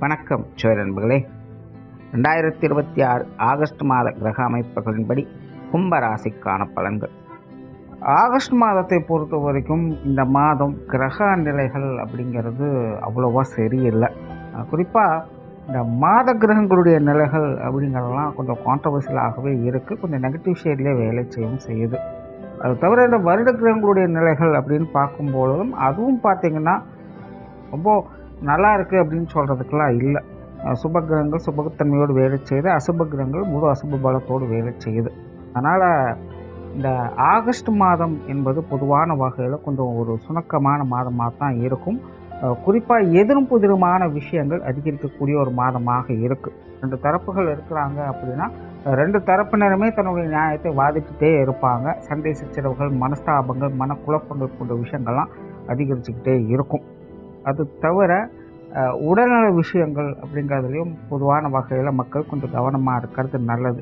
வணக்கம் நண்பர்களே. 2026 ஆகஸ்ட் மாத கிரக அமைப்புகளின்படி கும்பராசிக்கான பலன்கள். ஆகஸ்ட் மாதத்தை பொறுத்த வரைக்கும் இந்த மாதம் கிரக நிலைகள் அப்படிங்கிறது அவ்வளோவா சரியில்லை. குறிப்பாக இந்த மாத கிரகங்களுடைய நிலைகள் அப்படிங்கிறதெல்லாம் கொஞ்சம் கான்ட்ரவர்சியலாகவே இருக்குது. கொஞ்சம் நெகட்டிவ் ஷேட்லேயே வேலை செய்யவும் செய்யுது. அது தவிர இந்த வருட கிரகங்களுடைய நிலைகள் அப்படின்னு பார்க்கும்பொழுதும் அதுவும் பார்த்திங்கன்னா ரொம்ப நல்லா இருக்குது அப்படின்னு சொல்கிறதுக்கெல்லாம் இல்லை. சுபகிரகங்கள் சுபத்தன்மையோடு வேலை செய்யுது, அசுப கிரகங்கள் முழு அசுப பலத்தோடு வேலை செய்யுது. அதனால் இந்த ஆகஸ்ட் மாதம் என்பது பொதுவான வகையில் கொஞ்சம் ஒரு சுணக்கமான மாதமாக தான் இருக்கும். குறிப்பாக எதிரும் புதிருமான விஷயங்கள் அதிகரிக்கக்கூடிய ஒரு மாதமாக இருக்குது. ரெண்டு தரப்புகள் இருக்கிறாங்க அப்படின்னா ரெண்டு தரப்பினருமே தன்னுடைய நியாயத்தை வாதிட்டுட்டே இருப்பாங்க. சண்டை சச்சரவுகள், மனஸ்தாபங்கள், மனக்குழப்பங்கள் போன்ற விஷயங்கள்லாம் அதிகரிச்சுக்கிட்டே இருக்கும். அது தவிர உடல்நல விஷயங்கள் அப்படிங்கிறதுலையும் பொதுவான வகையில் மக்கள் கொஞ்சம் கவனமாக இருக்கிறது நல்லது.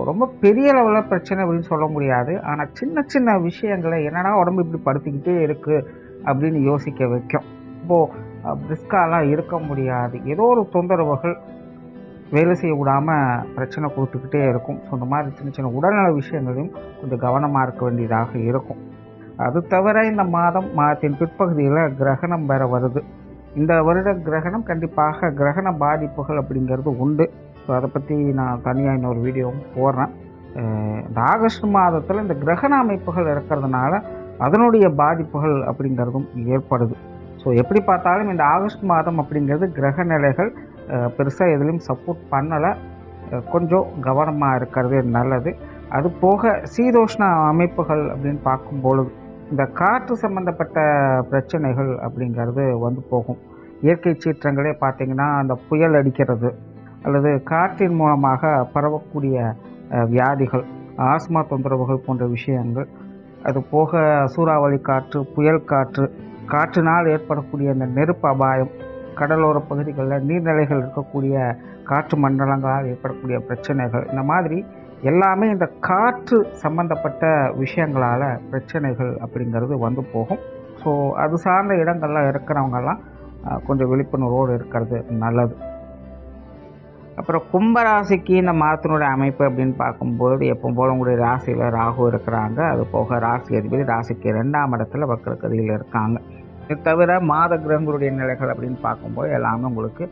ரொம்ப பெரிய லெவலில் பிரச்சனை அப்படின்னு சொல்ல முடியாது, ஆனால் சின்ன சின்ன விஷயங்களை என்னடா உடம்பு இப்படி படுத்திக்கிட்டே இருக்குது அப்படின்னு யோசிக்க வைக்கும். இப்போது பிரிஸ்காலாம் இருக்க முடியாது, ஏதோ ஒரு தொந்தரவுகள் வேலை செய்ய விடாமல் பிரச்சனை கொடுத்துக்கிட்டே இருக்கும். ஸோ இந்த மாதிரி சின்ன சின்ன உடல்நல விஷயங்களையும் கொஞ்சம் கவனமாக இருக்க வேண்டியதாக இருக்கும். அது தவிர இந்த மாதத்தின் பிற்பகுதியில் கிரகணம் வேற வருது. இந்த வருட கிரகணம் கண்டிப்பாக கிரகண பாதிப்புகள் அப்படிங்கிறது உண்டு. ஸோ அதை பற்றி நான் தனியாக இன்னொரு வீடியோவும் போடுறேன். இந்த ஆகஸ்ட் மாதத்தில் இந்த கிரகண அமைப்புகள் இருக்கிறதுனால அதனுடைய பாதிப்புகள் அப்படிங்கிறதும் ஏற்படுது. ஸோ எப்படி பார்த்தாலும் இந்த ஆகஸ்ட் மாதம் அப்படிங்கிறது கிரக நிலைகள் பெருசாக எதுலேயும் சப்போர்ட் பண்ணலை. கொஞ்சம் கவனமாக இருக்கிறது நல்லது. அது போக சீதோஷ்ண அமைப்புகள் அப்படின்னு பார்க்கும்பொழுது இந்த காற்று சம்பந்தப்பட்ட பிரச்சனைகள் அப்படிங்கிறது வந்து போகும். இயற்கை சீற்றங்களே பார்த்திங்கன்னா அந்த புயல் அடிக்கிறது அல்லது காற்றின் மூலமாக பரவக்கூடிய வியாதிகள், ஆஸ்மா தொந்தரவுகள் போன்ற விஷயங்கள், அது போக சூறாவளி காற்று, புயல் காற்று, காற்றினால் ஏற்படக்கூடிய அந்த நெருப்பு அபாயம், கடலோர பகுதிகளில் நீர்நிலைகள் இருக்கக்கூடிய காற்று மண்டலங்களால் ஏற்படக்கூடிய பிரச்சனைகள், இந்த மாதிரி எல்லாமே இந்த காற்று சம்பந்தப்பட்ட விஷயங்களால் பிரச்சனைகள் அப்படிங்கிறது வந்து போகும். ஸோ அது சார்ந்த இடங்கள்லாம் இருக்கிறவங்கெல்லாம் கொஞ்சம் விழிப்புணர்வோடு இருக்கிறது நல்லது. அப்புறம் கும்பராசிக்கு இந்த மாதத்தினுடைய அமைப்பு அப்படின்னு பார்க்கும்போது எப்போ போல உங்களுடைய ராசியில் ராகு இருக்கிறாங்க. அது போக ராசி அதிபதி ராசிக்கு 2ஆம் இடத்துல வக்ரகதியில் இருக்காங்க. இது தவிர மாத கிரகங்களுடைய நிலைகள் அப்படின்னு பார்க்கும்போது எல்லாமே உங்களுக்கு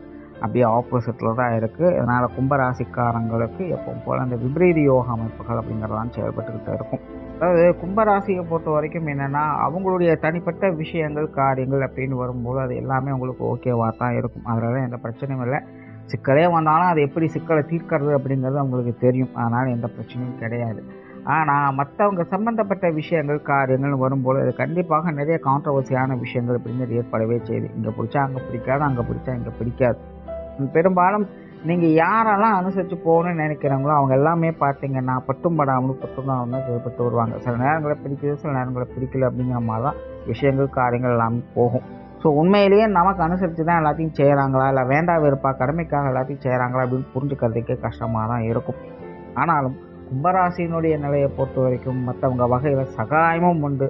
அப்படியே ஆப்போசிட்டில் தான் இருக்குது. அதனால் கும்பராசிக்காரங்களுக்கு எப்போ போல் அந்த விபரீத யோக அமைப்புகள் அப்படிங்கிறதான் செயல்பட்டுக்கிட்டு இருக்கும். அதாவது கும்பராசியை பொறுத்த வரைக்கும் என்னென்னா அவங்களுடைய தனிப்பட்ட விஷயங்கள் காரியங்கள் அப்படின்னு வரும்போது அது எல்லாமே உங்களுக்கு ஓகேவாக தான் இருக்கும். அதனால எந்த பிரச்சனையும் இல்லை. சிக்கலே வந்தாலும் அது எப்படி சிக்கலை தீர்க்கிறது அப்படிங்கிறது அவங்களுக்கு தெரியும். அதனால் எந்த பிரச்சனையும் கிடையாது. ஆனால் மற்றவங்க சம்மந்தப்பட்ட விஷயங்கள் காரியங்கள் வரும்போது அது கண்டிப்பாக நிறைய கான்ட்ரவர்சியான விஷயங்கள் அப்படிங்கிறது ஏற்படவே செய்யுது. இங்கே பிடிச்சா அங்கே பிடிக்காது, அங்கே பிடிச்சா இங்கே பிடிக்காது. பெரும்பாலும் நீங்கள் யாரெல்லாம் அனுசரித்து போகணும்னு நினைக்கிறாங்களோ அவங்க எல்லாமே பார்த்தீங்கன்னா பட்டும் படாமலும் தான் செயல்பட்டு வருவாங்க. சில நேரங்களை பிடிக்குது, சில நேரங்களை பிடிக்கல அப்படிங்கிற மாதிரி தான் விஷயங்கள் காரியங்கள் எல்லாமே போகும். ஸோ உண்மையிலேயே நமக்கு அனுசரித்து தான் எல்லாத்தையும் செய்கிறாங்களா இல்லை வேண்டா வெறுப்பா கடமைக்காக எல்லாத்தையும் செய்கிறாங்களா அப்படின்னு புரிஞ்சுக்கிறதுக்கே கஷ்டமாக தான் இருக்கும். ஆனாலும் கும்பராசியினுடைய நிலையை பொறுத்த வரைக்கும் மற்றவங்க வகையில் சகாயமும் உண்டு,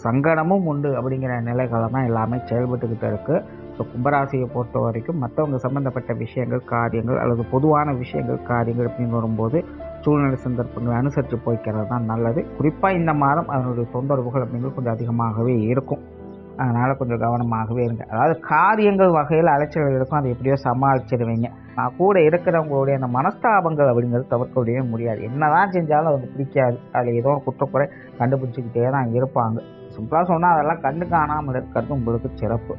சங்கடமும் உண்டு அப்படிங்கிற நிலைகளை தான் எல்லாமே செயல்பட்டுக்கிட்டு இருக்குது. ஸோ கும்பராசியை பொறுத்த வரைக்கும் மற்றவங்க சம்மந்தப்பட்ட விஷயங்கள் காரியங்கள் அல்லது பொதுவான விஷயங்கள் காரியங்கள் அப்படின்னு வரும்போது சூழ்நிலை சந்தர்ப்பங்களை அனுசரித்து போய்க்கிறது தான் நல்லது. குறிப்பாக இந்த மாதம் அதனுடைய தொந்தரவுகள் அப்படிங்கிறது கொஞ்சம் அதிகமாகவே இருக்கும். அதனால் கொஞ்சம் கவனமாகவே இருங்க. அதாவது காரியங்கள் வகையில் அலைச்சல் இருக்கும், அதை எப்படியோ சமாளிச்சிடுவீங்க. நான் கூட இருக்கிறவங்களுடைய அந்த மனஸ்தாபங்கள் அப்படிங்கிறது தவிர்க்கவே முடியாது. என்ன தான் செஞ்சாலும் அது பிடிக்காது, அதில் ஏதோ ஒரு குற்றக்குறை கண்டுபிடிச்சிக்கிட்டே தான் இருப்பாங்க. சிம்பிளாக சொன்னால் அதெல்லாம் கண்டு காணாமல் இருக்கிறது உங்களுக்கு சிறப்பு.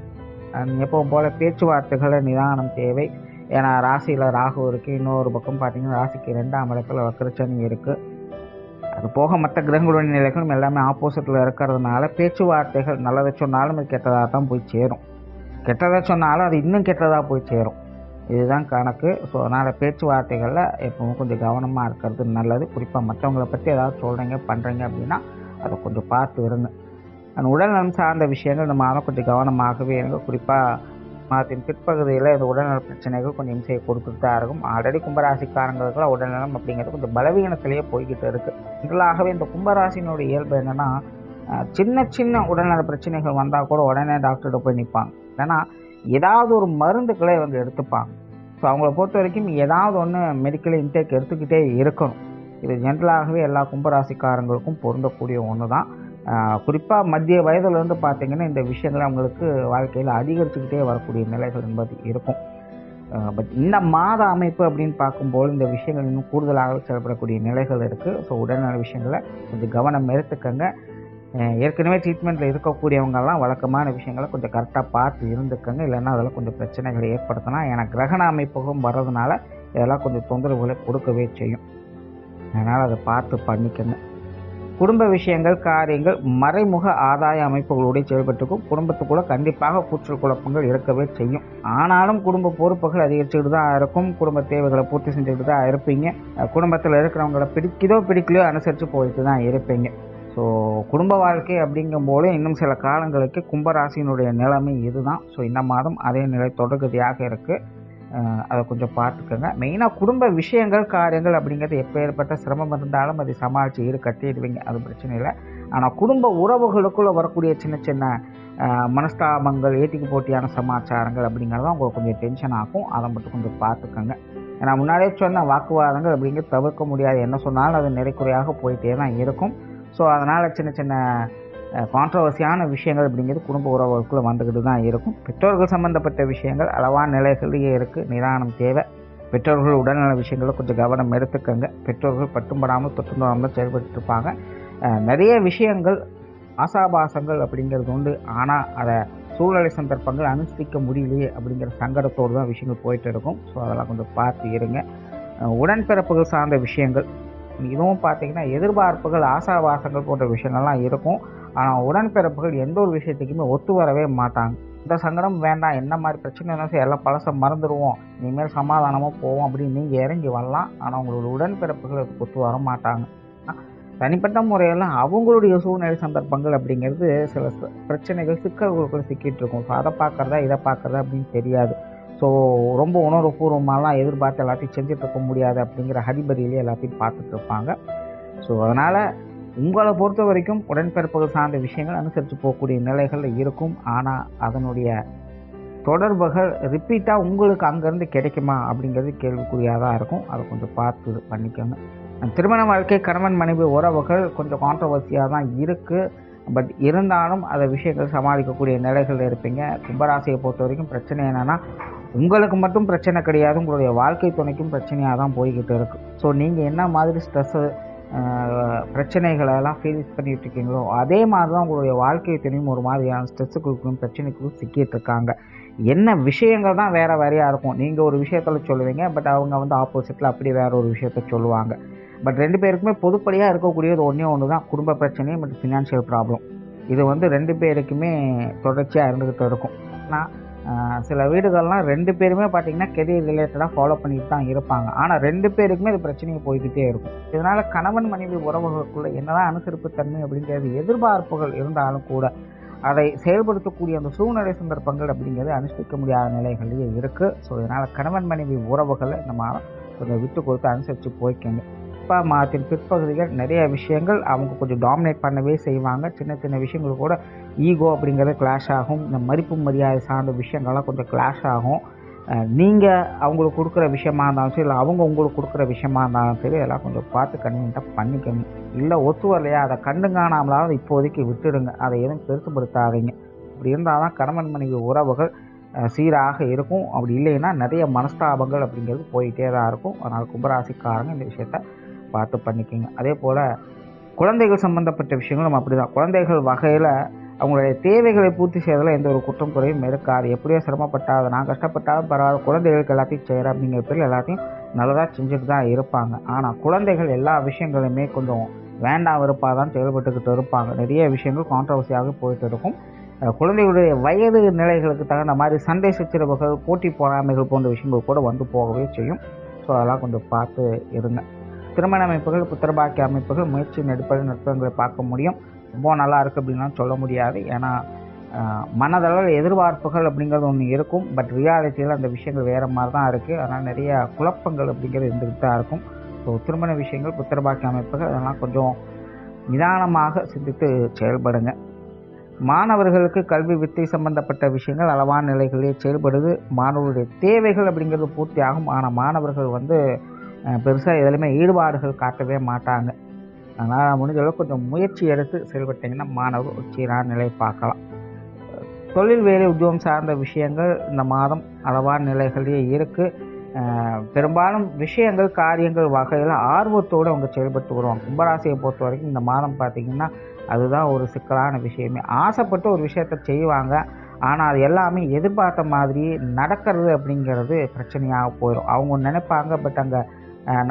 எப்பவும் போல் பேச்சுவார்த்தைகளை நிதானம் தேவை. ஏன்னா ராசியில் ராகு இருக்குது, இன்னொரு பக்கம் பார்த்திங்கன்னா ராசிக்கு 2ஆம் இடத்துல வக்ரசனி இருக்குது. அது போக மற்ற கிரகங்களுடைய நிலைகளும் எல்லாமே ஆப்போசிட்டில் இருக்கிறதுனால பேச்சுவார்த்தைகள் நல்லதை சொன்னாலும் அது கெட்டதாக தான் போய் சேரும், கெட்டதை சொன்னாலும் அது இன்னும் கெட்டதாக போய் சேரும். இதுதான் கணக்கு. ஸோ அதனால் பேச்சுவார்த்தைகளில் எப்பவும் கொஞ்சம் கவனமாக இருக்கிறது நல்லது. குறிப்பாக மற்றவங்களை பற்றி ஏதாவது சொல்கிறீங்க பண்ணுறீங்க அப்படின்னா அதை கொஞ்சம் பார்த்து இருங்க. உடல்நலம் சார்ந்த விஷயங்கள் இந்த மாதம் கொஞ்சம் கவனமாகவே இருங்க. குறிப்பாக மாதத்தின் பிற்பகுதியில் இந்த உடல்நல பிரச்சனைகள் கொஞ்சம் இம்சையை கொடுத்துட்டு தான் இருக்கும். ஆல்ரெடி கும்பராசிக்காரங்களுக்குலாம் உடல்நலம் அப்படிங்கிறது கொஞ்சம் பலவீனத்திலேயே போய்கிட்டு இருக்குது. இதனாகவே இந்த கும்பராசினுடைய இயல்பு என்னென்னா சின்ன சின்ன உடல்நல பிரச்சனைகள் வந்தால் கூட உடனே டாக்டர்கிட்ட போய் நிற்பாங்க. ஏன்னா ஏதாவது ஒரு மருந்துக்களை இவங்க எடுத்துப்பாங்க. ஸோ அவங்கள பொறுத்த வரைக்கும் ஏதாவது ஒன்று மெடிக்கல் இன்டேக் எடுத்துக்கிட்டே இருக்கணும். இது ஜென்ரலாகவே எல்லா கும்பராசிக்காரங்களுக்கும் பொருந்தக்கூடிய ஒன்று தான். குறிப்பாக மத்திய வயதுலேருந்து பார்த்திங்கன்னா இந்த விஷயங்கள் அவங்களுக்கு வாழ்க்கையில் அதிகரிச்சுக்கிட்டே வரக்கூடிய நிலைகள் என்பது இருக்கும். பட் இந்த மாத அமைப்பு அப்படின்னு பார்க்கும்போது இந்த விஷயங்கள் இன்னும் கூடுதலாக செயல்படக்கூடிய நிலைகள் இருக்குது. ஸோ உடல்நல விஷயங்களை கொஞ்சம் கவனம் எடுத்துக்கங்க. ஏற்கனவே ட்ரீட்மெண்ட்டில் இருக்கக்கூடியவங்கெல்லாம் வழக்கமான விஷயங்களை கொஞ்சம் கரெக்டாக பார்த்து இருந்துக்கங்க. இல்லைன்னா அதெல்லாம் கொஞ்சம் பிரச்சனைகளை ஏற்படுத்தலாம். ஏன்னா கிரகண அமைப்புகளும் வர்றதுனால இதெல்லாம் கொஞ்சம் தொந்தரவுகளை கொடுக்கவே செய்யும். அதனால் அதை பார்த்து பண்ணிக்கங்க. குடும்ப விஷயங்கள், காரியங்கள், மறைமுக ஆதாய அமைப்புகளோடு செயல்பட்டுக்கும் குடும்பத்துக்குள்ள கண்டிப்பாக கூச்சல் குழப்பங்கள் இருக்கவே செய்யும். ஆனாலும் குடும்ப பொறுப்புகள் அதிகரிச்சுக்கிட்டு தான் இருக்கும். குடும்ப தேவைகளை பூர்த்தி செஞ்சுக்கிட்டு தான் இருப்பீங்க. குடும்பத்தில் இருக்கிறவங்கள பிடிக்குதோ பிடிக்கலையோ அனுசரித்து போயிட்டு தான் இருப்பீங்க. ஸோ குடும்ப வாழ்க்கை அப்படிங்கும்போது இன்னும் சில காலங்களுக்கு கும்பராசியினுடைய நிலைமை இதுதான். ஸோ இந்த மாதம் அதே நிலை தொடர்கதியாக இருக்குது. அதை கொஞ்சம் பார்த்துக்கோங்க. மெயினாக குடும்ப விஷயங்கள், காரியங்கள் அப்படிங்கிறது எப்போ ஏற்பட்ட சிரமம் இருந்தாலும் அதை சமாளித்து கட்டிடுவீங்க, அது பிரச்சனை இல்லை. ஆனால் குடும்ப உறவுகளுக்குள்ளே வரக்கூடிய சின்ன சின்ன மனஸ்தாபங்கள், ஏட்டிக்கு போட்டியான சமாச்சாரங்கள் அப்படிங்கிறதான் உங்களுக்கு கொஞ்சம் டென்ஷன் ஆகும். அதை மட்டும் கொஞ்சம் பார்த்துக்கோங்க. ஏன்னா முன்னாடியே சொன்ன வாக்குவாதங்கள் அப்படிங்கிறது தவிர்க்க முடியாது. என்ன சொன்னாலும் அது நிறைக்குறையாக போயிட்டே தான் இருக்கும். ஸோ அதனால் சின்ன சின்ன கான்ட்ரவர்சியான விஷயங்கள் அப்படிங்கிறது குடும்ப உறவுகளுக்குள்ளே வந்துக்கிட்டு தான் இருக்கும். பெற்றோர்கள் சம்மந்தப்பட்ட விஷயங்கள் அளவான நிலைகளிலேயே இருக்குது. நிதானம் தேவை. பெற்றோர்கள் உடல்நல விஷயங்களை கொஞ்சம் கவனம் எடுத்துக்கங்க. பெற்றோர்கள் பட்டும்படாமல் தொட்டும்படாமல் செயல்பட்டுருப்பாங்க. நிறைய விஷயங்கள் ஆசாபாசங்கள் அப்படிங்கிறது உண்டு. ஆனால் அதை சூழ்நிலை சந்தர்ப்பங்கள் அனுசரிக்க முடியலையே அப்படிங்கிற சங்கடத்தோடு தான் விஷயங்கள் போயிட்டு இருக்கும். ஸோ அதெல்லாம் கொஞ்சம் பார்த்து இருங்க. உடன்பிறப்புகள் சார்ந்த விஷயங்கள் இதுவும் பார்த்திங்கன்னா எதிர்பார்ப்புகள், ஆசாபாசங்கள் போன்ற விஷயங்கள்லாம் இருக்கும். ஆனால் உடன்பிறப்புகள் எந்த ஒரு விஷயத்துக்குமே ஒத்து வரவே மாட்டாங்க. இந்த சங்கடம் வேண்டாம், என்ன மாதிரி பிரச்சனை இருந்தாலும் எல்லாம் பழசை மறந்துடுவோம், இனிமேல் சமாதானமாக போவோம் அப்படின்னு நீங்கள் இறங்கி வரலாம். ஆனால் உங்களோட உடன்பிறப்புகள் அதுக்கு ஒத்து வர மாட்டாங்க. தனிப்பட்ட முறையெல்லாம் அவங்களுடைய சூழ்நிலை சந்தர்ப்பங்கள் அப்படிங்கிறது சில பிரச்சனைகள், சிக்கல்களுக்குள்ள சிக்கிட்டு இருக்கும். ஸோ அதை பார்க்குறதா இதை பார்க்குறதா அப்படின்னு தெரியாது. ஸோ ரொம்ப உணர்வுபூர்வமாலாம் எதிர்பார்த்து எல்லாத்தையும் செஞ்சுட்டு இருக்க முடியாது அப்படிங்கிற ஹரிபரியிலே எல்லாத்தையும் பார்த்துட்டு இருப்பாங்க. ஸோ அதனால் உங்களை பொறுத்த வரைக்கும் உடன்பிறப்புகள் சார்ந்த விஷயங்கள் அனுசரித்து போகக்கூடிய நிலைகளில் இருக்கும். ஆனால் அதனுடைய தொடர்புகள் ரிப்பீட்டாக உங்களுக்கு அங்கேருந்து கிடைக்குமா அப்படிங்கிறது கேள்விக்குறியாக தான் இருக்கும். அதை கொஞ்சம் பார்த்து பண்ணிக்கோங்க. திருமண வாழ்க்கை, கணவன் மனைவி உறவுகள் கொஞ்சம் கான்ட்ரவர்சியாக தான் இருக்குது. பட் இருந்தாலும் அதை விஷயங்கள் சமாளிக்கக்கூடிய நிலைகளில் இருப்பீங்க. கும்பராசியை பொறுத்த வரைக்கும் பிரச்சனை என்னென்னா உங்களுக்கு மட்டும் பிரச்சனை கிடையாது, உங்களுடைய வாழ்க்கை துணைக்கும் பிரச்சனையாக தான் போய்கிட்டு இருக்குது. ஸோ நீங்கள் என்ன மாதிரி ஸ்ட்ரெஸ்ஸு பிரச்சனைகளெல்லாம் ஃபேஸ் பண்ணிகிட்டு இருக்கீங்களோ அதே மாதிரி தான் உங்களுடைய வாழ்க்கை துணையும் ஒரு மாதிரியான ஸ்ட்ரெஸ்ஸுக்கும் பிரச்சனைக்கும் சிக்கிட்டு இருக்காங்க. என்ன விஷயங்கள் தான் வேறு வேறையாக இருக்கும். நீங்கள் ஒரு விஷயத்தில் சொல்லுவீங்க, பட் அவங்க ஆப்போசிட்டில் அப்படி வேறு ஒரு விஷயத்த சொல்லுவாங்க. பட் ரெண்டு பேருக்குமே பொதுப்படியாக இருக்கக்கூடியது ஒன்று தான், குடும்ப பிரச்சனை மற்றும் ஃபினான்ஷியல் ப்ராப்ளம். இது ரெண்டு பேருக்குமே தொடர்ச்சியாக இருந்துக்கிட்டு இருக்கும். ஆனால் சில வீடுகள்லாம் ரெண்டு பேருமே பார்த்திங்கன்னா கெரியர் ரிலேட்டடாக ஃபாலோ பண்ணிட்டு தான் இருப்பாங்க. ஆனால் ரெண்டு பேருக்குமே இது பிரச்சனையை போய்கிட்டே இருக்கும். இதனால் கணவன் மனைவி உறவுகளுக்குள்ளே என்னதான் அனுசரிப்பு தன்மை அப்படிங்கிறது எதிர்பார்ப்புகள் இருந்தாலும் கூட அதை செயல்படுத்தக்கூடிய அந்த சூழ்நிலை சந்தர்ப்பங்கள் அப்படிங்கிறது அனுசரிக்க முடியாத நிலைகளிலேயே இருக்குது. ஸோ இதனால் கணவன் மனைவி உறவுகளை நம்ம கொஞ்சம் விட்டு கொடுத்து அனுசரித்து போய்க்கங்க. மாதத்தின் பிற்பகுதிகள் நிறைய விஷயங்கள் அவங்க கொஞ்சம் டாமினேட் பண்ணவே செய்வாங்க. சின்ன சின்ன விஷயங்கள் கூட ஈகோ அப்படிங்கிறது கிளாஷ் ஆகும். இந்த மதிப்பு மரியாதை சார்ந்த விஷயங்கள்லாம் கொஞ்சம் கிளாஷ் ஆகும். நீங்கள் அவங்களுக்கு கொடுக்குற விஷயமா இருந்தாலும் சரி, இல்லை அவங்க உங்களுக்கு கொடுக்குற விஷயமா இருந்தாலும் சரி, எல்லாம் கொஞ்சம் பார்த்து கன்வீனியன்ட்டாக பண்ணிக்கணும். இல்லை ஒத்து வரலையா அதை கண்டு காணாமலாவது இப்போதைக்கு விட்டுடுங்க. அதை எதுவும் பெருசுப்படுத்தாதீங்க. அப்படி இருந்தால் தான் கணவன் மனைவி உறவுகள் சீராக இருக்கும். அப்படி இல்லைன்னா நிறைய மனஸ்தாபங்கள் அப்படிங்கிறது போயிட்டே தான் இருக்கும். அதனால் கும்பராசிக்காரங்க இந்த விஷயத்த பார்த்து பண்ணிக்கோங்க. அதே போல் குழந்தைகள் சம்மந்தப்பட்ட விஷயங்களும் நம்ம அப்படி தான். குழந்தைகள் வகையில் அவங்களுடைய தேவைகளை பூர்த்தி செய்வதில் எந்த ஒரு குற்றம் குறையும் இருக்காது. எப்படியோ சிரமப்பட்டால் நான் கஷ்டப்பட்டாலும் பரவாயில்ல, குழந்தைகளுக்கு எல்லாத்தையும் செய்கிறேன் அப்படிங்கிற பேரில் எல்லாத்தையும் நல்லதாக செஞ்சுட்டு தான் இருப்பாங்க. ஆனால் குழந்தைகள் எல்லா விஷயங்களுமே கொஞ்சம் வேண்டாம் வெறுப்பாக தான் செயல்பட்டுக்கிட்டு இருப்பாங்க. நிறைய விஷயங்கள் கான்ட்ரவர்சியாக போயிட்டு இருக்கும். குழந்தைகளுடைய வயது நிலைகளுக்கு தகுந்த மாதிரி சண்டை சச்சரவுகள், போட்டி பொறாமைகள் போன்ற விஷயங்கள் கூட போகவே செய்யும். ஸோ அதெல்லாம் கொஞ்சம் பார்த்து இருங்க. திருமண அமைப்புகள், புத்திரபாக்கிய அமைப்புகள் முயற்சியின் அடிப்படையில் நுட்பங்களை பார்க்க முடியும். ரொம்ப நல்லா இருக்குது அப்படின்லாம் சொல்ல முடியாது. ஏன்னா மனதளவில் எதிர்பார்ப்புகள் அப்படிங்கிறது ஒன்று இருக்கும். பட் ரியாலிட்டியில் அந்த விஷயங்கள் வேறு மாதிரி தான் இருக்குது. அதனால் நிறைய குழப்பங்கள் அப்படிங்கிறது இருந்துகிட்டு தான் இருக்கும். ஸோ திருமண விஷயங்கள், புத்திரபாக்கிய அமைப்புகள் அதெல்லாம் கொஞ்சம் நிதானமாக சிந்தித்து செயல்படுங்க. மாணவர்களுக்கு கல்வி வித்தை சம்பந்தப்பட்ட விஷயங்கள் அளவான நிலைகளிலே செயல்படுது. மாணவர்களுடைய தேவைகள் அப்படிங்கிறது பூர்த்தியாகும். ஆனால் மாணவர்கள் பெருசாக எதுலையுமே ஈடுபாடுகள் காட்டவே மாட்டாங்க. அதனால் முடிஞ்ச அளவுக்கு கொஞ்சம் முயற்சி எடுத்து செயல்பட்டிங்கன்னா மாணவர் ஒரு சீரான நிலை பார்க்கலாம். தொழில் வேலை உத்தியோகம் சார்ந்த விஷயங்கள் இந்த மாதம் அளவான நிலைகளே இருக்குது. பெரும்பாலும் விஷயங்கள் காரியங்கள் வகையில் ஆர்வத்தோடு அவங்க செயல்பட்டு வருவாங்க. கும்பராசியை பொறுத்த வரைக்கும் இந்த மாதம் பார்த்திங்கன்னா அதுதான் ஒரு சிக்கலான விஷயமே. ஆசைப்பட்டு ஒரு விஷயத்தை செய்வாங்க, ஆனால் அது எல்லாமே எதிர்பார்த்த மாதிரி நடக்கிறது அப்படிங்கிறது பிரச்சனையாக போயிடும். அவங்க நினைப்பாங்க, பட் அங்கே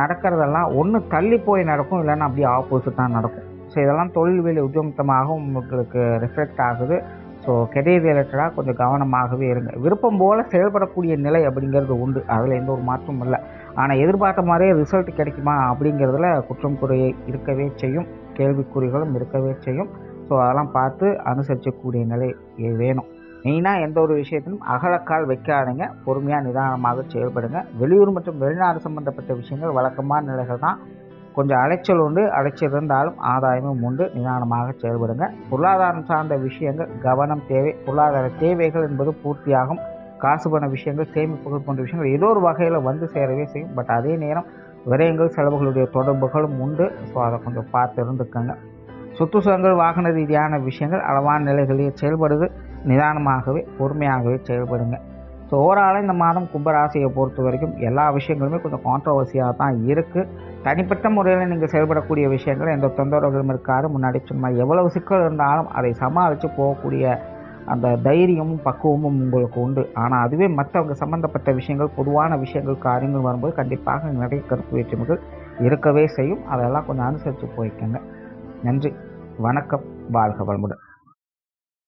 நடக்கிறதெல்லாம் ஒன்று தள்ளி போய் நடக்கும், இல்லைன்னா அப்படியே ஆப்போசிட்டாக நடக்கும். ஸோ இதெல்லாம் தொழில் வேலை உத்தியோகமாகவும் உங்களுக்கு ரிஃப்ளெக்ட் ஆகுது. ஸோ கெரியர் ரிலேட்டடாக கொஞ்சம் கவனமாகவே இருங்க. விருப்பம் போல் செயல்படக்கூடிய நிலை அப்படிங்கிறது உண்டு, அதில் எந்த ஒரு மாற்றமும் இல்லை. ஆனால் எதிர்பார்த்த மாதிரியே ரிசல்ட் கிடைக்குமா அப்படிங்கிறதுல குற்றம் குறையை இருக்கவே செய்யும், கேள்விக்குறிகளும் இருக்கவே செய்யும். ஸோ அதெல்லாம் பார்த்து அனுசரிக்கக்கூடிய நிலை வேணும். மெயினாக எந்த ஒரு விஷயத்திலும் அகலக்கால் வைக்காதீங்க, பொறுமையாக நிதானமாக செயல்படுங்க. வெளியூர் மற்றும் வெளிநாடு சம்பந்தப்பட்ட விஷயங்கள் வழக்கமான நிலைகள் தான். கொஞ்சம் அலைச்சல் உண்டு, அலைச்சல் இருந்தாலும் ஆதாயமும் உண்டு. நிதானமாக செயல்படுங்க. பொருளாதாரம் சார்ந்த விஷயங்கள் கவனம் தேவை. பொருளாதார தேவைகள் என்பது பூர்த்தியாகும். காசு பண விஷயங்கள், சேமிப்புகள் போன்ற விஷயங்கள் ஏதோ ஒரு வகையில் வந்து சேரவே செய்யும். பட் அதே நேரம் விரயங்கள் செலவுகளுடைய தொடர்புகளும் உண்டு. ஸோ அதை கொஞ்சம் பார்த்து இருந்துக்கங்க. சொத்து சுகங்கள் வாகன ரீதியான விஷயங்கள் அளவான நிலைகளிலே செயல்படுது. நிதானமாகவே பொறுமையாகவே செயல்படுங்க. ஸோ ஓவராலாக இந்த மாதம் கும்பராசியை பொறுத்த வரைக்கும் எல்லா விஷயங்களுமே கொஞ்சம் கான்ட்ரவர்சியாக தான் இருக்குது. தனிப்பட்ட முறையில் நீங்கள் செயல்படக்கூடிய விஷயங்கள் எந்த தொந்தரவுகளும் இருக்காது. முன்னாடி சும்மா எவ்வளவு சிக்கல் இருந்தாலும் அதை சமாளித்து போகக்கூடிய அந்த தைரியமும் பக்குவமும் உங்களுக்கு உண்டு. ஆனால் அதுவே மற்றவங்க சம்பந்தப்பட்ட விஷயங்கள், பொதுவான விஷயங்கள், காரியங்கள் வரும்போது கண்டிப்பாக நிறைய கருத்து வேற்றுமைகள் இருக்கவே செய்யும். அதெல்லாம் கொஞ்சம் அனுசரித்து போய்க்கங்க. நன்றி, வணக்கம், வாழ்க வளமுடன்.